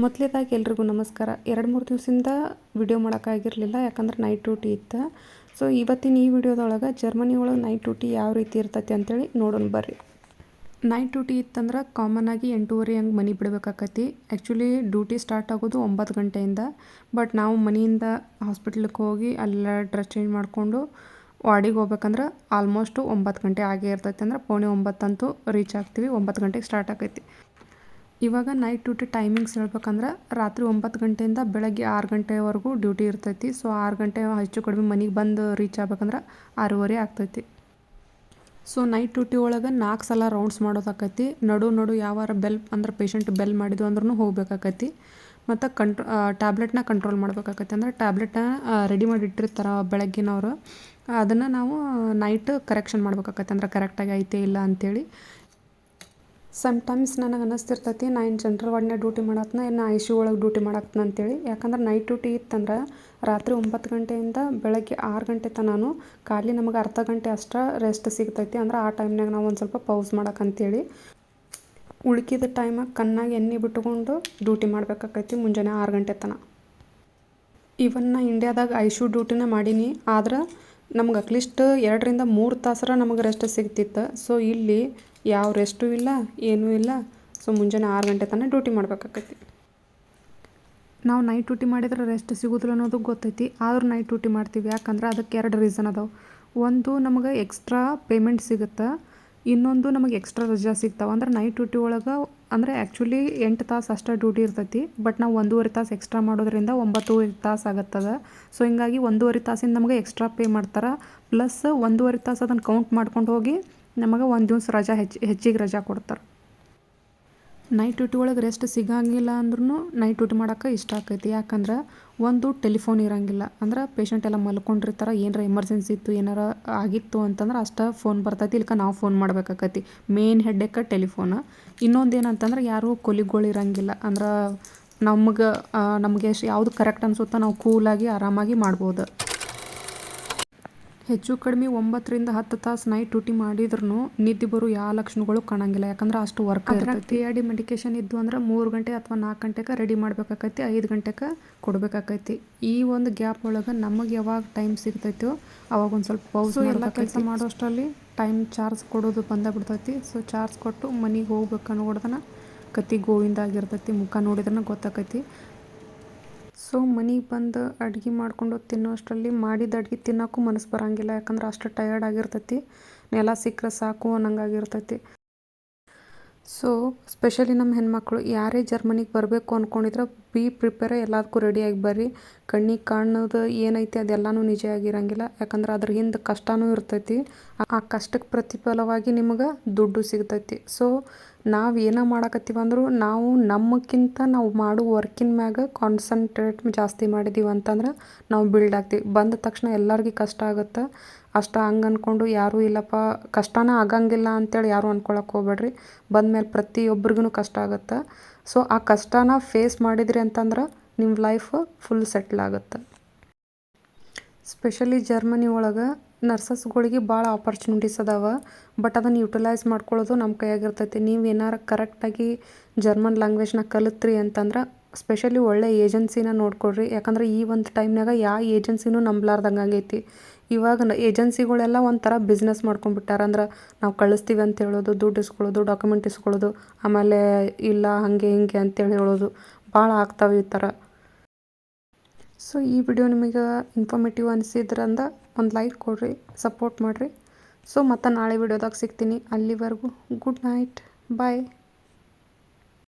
ಮೊದಲೇದಾಗಿ ಎಲ್ರಿಗೂ ನಮಸ್ಕಾರ. 2-3 ದಿವಸದಿಂದ ವಿಡಿಯೋ ಮಾಡೋಕ್ಕಾಗಿರಲಿಲ್ಲ, ಯಾಕಂದ್ರೆ ನೈಟ್ ಡ್ಯೂಟಿ ಇತ್ತು. ಸೊ ಇವತ್ತಿನ ಈ ವಿಡಿಯೋದೊಳಗೆ ಜರ್ಮನಿ ಒಳಗೆ ನೈಟ್ ಡ್ಯೂಟಿ ಯಾವ ರೀತಿ ಇರ್ತೈತಿ ಅಂತೇಳಿ ನೋಡೋಣ ಬರ್ರಿ. ನೈಟ್ ಡ್ಯೂಟಿ ಇತ್ತಂದ್ರೆ ಕಾಮನ್ ಆಗಿ 8:30 ಹಂಗೆ ಮನೆ ಬಿಡಬೇಕಾಕತಿ. ಆ್ಯಕ್ಚುಲಿ ಡ್ಯೂಟಿ ಸ್ಟಾರ್ಟ್ ಆಗೋದು 9 ಗಂಟೆಯಿಂದ. ಬಟ್ ನಾವು ಮನೆಯಿಂದ ಹಾಸ್ಪಿಟ್ಲಿಗೆ ಹೋಗಿ ಅಲ್ಲ ಡ್ರೆಸ್ ಚೇಂಜ್ ಮಾಡಿಕೊಂಡು ವಾರ್ಡಿಗೆ ಹೋಗ್ಬೇಕಂದ್ರೆ ಆಲ್ಮೋಸ್ಟು 9 ಗಂಟೆ ಆಗೇ ಇರ್ತೈತಿ. ಅಂದ್ರೆ 8:45 ಅಂತೂ ರೀಚ್ ಆಗ್ತೀವಿ. 9 ಗಂಟೆಗೆ ಸ್ಟಾರ್ಟ್ ಆಕೈತಿ. ಇವಾಗ ನೈಟ್ ಡ್ಯೂಟಿ ಟೈಮಿಂಗ್ಸ್ ಹೇಳ್ಬೇಕಂದ್ರೆ ರಾತ್ರಿ 9 ಗಂಟೆಯಿಂದ ಬೆಳಗ್ಗೆ 6 ಗಂಟೆವರೆಗೂ ಡ್ಯೂಟಿ ಇರ್ತೈತಿ. ಸೊ 6 ಗಂಟೆ ಹೆಚ್ಚು ಕಡಿಮೆ ಮನೆಗೆ ಬಂದು ರೀಚ್ ಆಗ್ಬೇಕಂದ್ರೆ 6:30 ಆಗ್ತೈತಿ. ಸೊ ನೈಟ್ ಡ್ಯೂಟಿ ಒಳಗೆ 4 ಸಲ ರೌಂಡ್ಸ್ ಮಾಡೋದಾಕೈತಿ. ನಡು ಯಾವಾರ ಬೆಲ್ ಅಂದ್ರೆ ಪೇಷಂಟ್ ಬೆಲ್ ಮಾಡಿದ್ವು ಅಂದ್ರೂ ಹೋಗ್ಬೇಕಾಕೈತಿ. ಮತ್ತು ಟ್ಯಾಬ್ಲೆಟ್ನ ಕಂಟ್ರೋಲ್ ಮಾಡ್ಬೇಕಾಕೈತಿ. ಅಂದ್ರೆ ಟ್ಯಾಬ್ಲೆಟ್ನ ರೆಡಿ ಮಾಡಿ ಇಟ್ಟಿರ್ತಾರೆ ಬೆಳಗ್ಗಿನವರು, ಅದನ್ನು ನಾವು ನೈಟ್ ಕರೆಕ್ಷನ್ ಮಾಡ್ಬೇಕಾಕೈತಿ. ಅಂದ್ರೆ ಕರೆಕ್ಟಾಗಿ ಐತೆ ಇಲ್ಲ ಅಂಥೇಳಿ. ಸಮ್ಟೈಮ್ಸ್ ನನಗೆ ಅನ್ನಿಸ್ತಿರ್ತೈತಿ ನಾ ಇನ್ನು ಜನರಲ್ ವಾರ್ಡ್ನ ಡ್ಯೂಟಿ ಮಾಡತ್ನ ಇನ್ನು ICU ಒಳಗೆ ಡ್ಯೂಟಿ ಮಾಡತ್ನ ಅಂತೇಳಿ. ಯಾಕಂದ್ರೆ ನೈಟ್ ಡ್ಯೂಟಿ ಇತ್ತಂದ್ರೆ ರಾತ್ರಿ 9 ಗಂಟೆಯಿಂದ ಬೆಳಗ್ಗೆ 6 ಗಂಟೆ ತನಕ ಖಾಲಿ ನಮಗೆ ಅರ್ಧ ಗಂಟೆ ಅಷ್ಟೇ ರೆಸ್ಟ್ ಸಿಗ್ತೈತಿ. ಅಂದ್ರೆ ಆ ಟೈಮ್ನಾಗ ನಾವು ಒಂದು ಸ್ವಲ್ಪ ಪೌಸ್ ಮಾಡೋಕ್ಕಂತೇಳಿ ಉಳ್ಕಿದ ಟೈಮಾಗ ಕಣ್ಣಾಗ ಎಣ್ಣೆ ಬಿಟ್ಕೊಂಡು ಡ್ಯೂಟಿ ಮಾಡಬೇಕಾಕೈತಿ ಮುಂಜಾನೆ 6 ಗಂಟೆ ತನಕ. ಇವನ್ ನಾ ಇಂಡಿಯಾದಾಗ ICU ಡ್ಯೂಟಿನ ಮಾಡೀನಿ. ಆದ್ರೆ ನಮ್ಗೆ ಅಟ್ಲೀಸ್ಟ್ 2-3 ತಾಸರ ನಮಗೆ ರೆಸ್ಟ್ ಸಿಗ್ತಿತ್ತು. ಸೊ ಇಲ್ಲಿ ಯಾವ ರೆಸ್ಟು ಇಲ್ಲ, ಏನೂ ಇಲ್ಲ. ಸೊ ಮುಂಜಾನೆ 6 ಗಂಟೆ ತನಕ ಡ್ಯೂಟಿ ಮಾಡಬೇಕಾಕೈತಿ. ನಾವು ನೈಟ್ ಡ್ಯೂಟಿ ಮಾಡಿದ್ರೆ ರೆಸ್ಟ್ ಸಿಗೋದಿಲ್ಲ ಅನ್ನೋದು ಗೊತ್ತೈತಿ. ಆದರೂ ನೈಟ್ ಡ್ಯೂಟಿ ಮಾಡ್ತೀವಿ. ಯಾಕಂದ್ರೆ ಅದಕ್ಕೆ 2 ರೀಸನ್ ಅದಾವೆ. ಒಂದು, ನಮಗೆ ಎಕ್ಸ್ಟ್ರಾ ಪೇಮೆಂಟ್ ಸಿಗುತ್ತೆ. ಇನ್ನೊಂದು, ನಮಗೆ ಎಕ್ಸ್ಟ್ರಾ ರಜಾ ಸಿಗ್ತಾವೆ. ಅಂದ್ರೆ ನೈಟ್ ಡ್ಯೂಟಿ ಒಳಗೆ ಅಂದರೆ ಆ್ಯಕ್ಚುಲಿ 8 ತಾಸು ಅಷ್ಟೇ ಡ್ಯೂಟಿ ಇರ್ತೈತಿ. ಬಟ್ ನಾವು 1.5 ತಾಸು ಎಕ್ಸ್ಟ್ರಾ ಮಾಡೋದ್ರಿಂದ 9.5 ತಾಸು ಆಗುತ್ತದೆ. ಸೊ ಹಿಂಗಾಗಿ 1.5 ತಾಸಿಂದ ನಮಗೆ ಎಕ್ಸ್ಟ್ರಾ ಪೇ ಮಾಡ್ತಾರೆ. ಪ್ಲಸ್ 1.5 ತಾಸು ಅದನ್ನು ಕೌಂಟ್ ಮಾಡ್ಕೊಂಡು ಹೋಗಿ ನಮಗೆ ಒಂದು ದಿವ್ಸ ರಜಾ ಹೆಚ್ಚಿಗೆ ರಜಾ ಕೊಡ್ತಾರೆ. ನೈಟ್ ಡ್ಯೂಟಿ ಒಳಗೆ ರೆಸ್ಟ್ ಸಿಗಂಗಿಲ್ಲ ಅಂದ್ರೂ ನೈಟ್ ಡ್ಯೂಟಿ ಮಾಡೋಕ್ಕೆ ಇಷ್ಟ ಆಕೈತಿ. ಯಾಕಂದ್ರೆ ಒಂದು, ಟೆಲಿಫೋನ್ ಇರೋಂಗಿಲ್ಲ. ಅಂದ್ರೆ ಪೇಷಂಟ್ ಎಲ್ಲ ಮಲ್ಕೊಂಡಿರ್ತಾರೆ. ಏನಾರ ಎಮರ್ಜೆನ್ಸಿ ಇತ್ತು, ಏನಾರ ಆಗಿತ್ತು ಅಂತಂದ್ರೆ ಅಷ್ಟೇ ಫೋನ್ ಬರ್ತೈತಿ. ಇಲ್ಕ ನಾವು ಫೋನ್ ಮಾಡ್ಬೇಕಾಕೈತಿ. Main headache telephone. ಇನ್ನೊಂದು ಏನಂತಂದ್ರೆ ಯಾರು ಕೊಲಿಗಳು ಇರೋಂಗಿಲ್ಲ. ಅಂದ್ರೆ ನಮಗೆ ಯಾವುದು ಕರೆಕ್ಟ್ ಅನಿಸುತ್ತಾ ನಾವು ಕೂಲಾಗಿ ಆರಾಮಾಗಿ ಮಾಡ್ಬೋದು. ಹೆಚ್ಚು ಕಡಿಮೆ 9ರಿಂದ 10 ತಾಸು ನೈಟ್ ಡ್ಯೂಟಿ ಮಾಡಿದ್ರೂ ನಿದ್ದೆ ಬರೋ ಯಾವ ಲಕ್ಷಣಗಳು ಕಾಣಂಗಿಲ್ಲ. ಯಾಕಂದ್ರೆ ಅಷ್ಟು ವರ್ಕ್ ಇರ್ತೈತಿ. PID ಮೆಡಿಕೇಶನ್ ಇದ್ದು ಅಂದ್ರೆ 3 ಗಂಟೆ ಅಥವಾ 4 ಗಂಟೆಗೆ ರೆಡಿ ಮಾಡಬೇಕಾಕೈತಿ. 5 ಗಂಟೆಗೆ ಕೊಡಬೇಕಾಕೈತಿ. ಈ ಒಂದು ಗ್ಯಾಪ್ ಒಳಗೆ ನಮಗೆ ಯಾವಾಗ ಟೈಮ್ ಸಿಗ್ತೈತೋ ಅವಾಗ ಒಂದು ಸ್ವಲ್ಪ ಪೌಸ್ ಎಲ್ಲ ಕೆಲಸ ಮಾಡೋಷ್ಟರಲ್ಲಿ ಟೈಮ್ ಚಾರ್ಜ್ ಕೊಡೋದು ಬಂದ ಬಿಡ್ತೈತಿ. ಸೊ ಚಾರ್ಜ್ ಕೊಟ್ಟು ಮನೆಗೆ ಹೋಗ್ಬೇಕು ಅನ್ನೋಡ್ದನ ಕತ್ತಿ ಗೋವಿಂದ ಆಗಿರ್ತೈತಿ. ಮುಖ ನೋಡಿದ್ರೆ ಗೊತ್ತಾಕೈತಿ. ಸೊ ಮನೆಗೆ ಬಂದು ಅಡುಗೆ ಮಾಡ್ಕೊಂಡು ತಿನ್ನೋ ಅಷ್ಟರಲ್ಲಿ ಮಾಡಿದ ಅಡುಗೆ ತಿನ್ನೋಕ್ಕೂ ಮನಸ್ಸು ಬರೋಂಗಿಲ್ಲ. ಯಾಕಂದ್ರೆ ಅಷ್ಟು ಟಯರ್ಡ್ ಆಗಿರ್ತೈತಿ. ನೆಲ ಸಿಕ್ಕರೆ ಸಾಕು ಅನ್ನಂಗಾಗಿರ್ತೈತಿ. ಸೊ ಸ್ಪೆಷಲಿ ನಮ್ಮ ಹೆಣ್ಮಕ್ಳು ಯಾರೇ ಜರ್ಮನಿಗೆ ಬರಬೇಕು ಅಂದ್ಕೊಂಡಿದ್ರೆ ಬಿ ಪ್ರಿಪೇರ್, ಎಲ್ಲದಕ್ಕೂ ರೆಡಿಯಾಗಿ ಬರ್ರಿ. ಕಣ್ಣಿಗೆ ಕಾಣೋದು ಏನೈತಿ ಅದೆಲ್ಲನೂ ನಿಜ ಆಗಿರಂಗಿಲ್ಲ. ಯಾಕಂದ್ರೆ ಅದ್ರ ಹಿಂದೆ ಕಷ್ಟನೂ ಇರ್ತೈತಿ. ಆ ಕಷ್ಟಕ್ಕೆ ಪ್ರತಿಫಲವಾಗಿ ನಿಮಗೆ ದುಡ್ಡು ಸಿಗ್ತೈತಿ. ಸೊ ನಾವು ಏನೋ ಮಾಡಕತ್ತೀವಿ ಅಂದರೂ ನಾವು ನಮಗಿಂತ ನಾವು ಮಾಡೋ ವರ್ಕಿನ ಮ್ಯಾಗ ಕಾನ್ಸಂಟ್ರೇಟ್ ಜಾಸ್ತಿ ಮಾಡಿದ್ದೀವಿ ಅಂತಂದ್ರೆ ನಾವು ಬಿಲ್ಡ್ ಆಗ್ತೀವಿ. ಬಂದ ತಕ್ಷಣ ಎಲ್ಲರಿಗೂ ಕಷ್ಟ ಆಗುತ್ತೆ. ಅಷ್ಟು ಹಂಗೆ ಅಂದ್ಕೊಂಡು ಯಾರೂ ಇಲ್ಲಪ್ಪ ಕಷ್ಟನೇ ಆಗಂಗಿಲ್ಲ ಅಂತೇಳಿ ಯಾರೂ ಅಂದ್ಕೊಳಕ್ಕೆ ಹೋಗ್ಬೇಡ್ರಿ. ಬಂದಮೇಲೆ ಪ್ರತಿಯೊಬ್ಬರಿಗೂ ಕಷ್ಟ ಆಗುತ್ತೆ. ಸೊ ಆ ಕಷ್ಟನ ಫೇಸ್ ಮಾಡಿದ್ರಿ ಅಂತಂದ್ರೆ ನಿಮ್ಮ ಲೈಫ್ ಫುಲ್ ಸೆಟ್ಲ್ ಆಗುತ್ತೆ. ಸ್ಪೆಷಲಿ ಜರ್ಮನಿ ಒಳಗೆ ನರ್ಸಸ್ಗಳಿಗೆ ಭಾಳ ಆಪರ್ಚುನಿಟೀಸ್ ಅದಾವೆ. ಬಟ್ ಅದನ್ನು ಯುಟಿಲೈಸ್ ಮಾಡ್ಕೊಳ್ಳೋದು ನಮ್ಮ ಕೈಯಾಗಿರ್ತೈತಿ. ನೀವು ಏನಾರು ಕರೆಕ್ಟಾಗಿ ಜರ್ಮನ್ ಲ್ಯಾಂಗ್ವೇಜ್ನ ಕಲಿತ್ರಿ ಅಂತಂದ್ರೆ ಸ್ಪೆಷಲಿ ಒಳ್ಳೆ ಏಜೆನ್ಸಿನ ನೋಡ್ಕೊಳ್ರಿ. ಯಾಕಂದ್ರೆ ಈ ಒಂದು ಟೈಮ್ನಾಗ ಯಾವ ಏಜೆನ್ಸಿನೂ ನಂಬಲಾರ್ದಂಗೆ ಆಗೈತಿ. ಇವಾಗ ಏಜೆನ್ಸಿಗಳೆಲ್ಲ ಒಂಥರ ಬಿಸ್ನೆಸ್ ಮಾಡ್ಕೊಂಡ್ಬಿಟ್ಟಾರ. ಅಂದ್ರೆ ನಾವು ಕಳಿಸ್ತೀವಿ ಅಂತ ಹೇಳೋದು, ದುಡ್ಡು ಇಸ್ಕೊಳ್ಳೋದು, ಡಾಕ್ಯುಮೆಂಟ್ ಇಸ್ಕೊಳ್ಳೋದು, ಆಮೇಲೆ ಇಲ್ಲ ಹಾಗೆ ಹಿಂಗೆ ಅಂತೇಳಿ ಹೇಳೋದು ಭಾಳ ಆಗ್ತಾವೆ ಈ ಥರ. ಸೊ ಈ ವಿಡಿಯೋ ನಿಮಗೆ ಇನ್ಫಾರ್ಮೇಟಿವ್ ಅನಿಸಿದ್ರಂದ ಒಂದು ಲೈಕ್ ಕೊಡ್ರಿ, ಸಪೋರ್ಟ್ ಮಾಡಿರಿ. ಸೊ ಮತ್ತೆ ನಾಳೆ ವಿಡಿಯೋದಾಗ ಸಿಗ್ತೀನಿ. ಅಲ್ಲಿವರೆಗೂ ಗುಡ್ ನೈಟ್, ಬಾಯ್.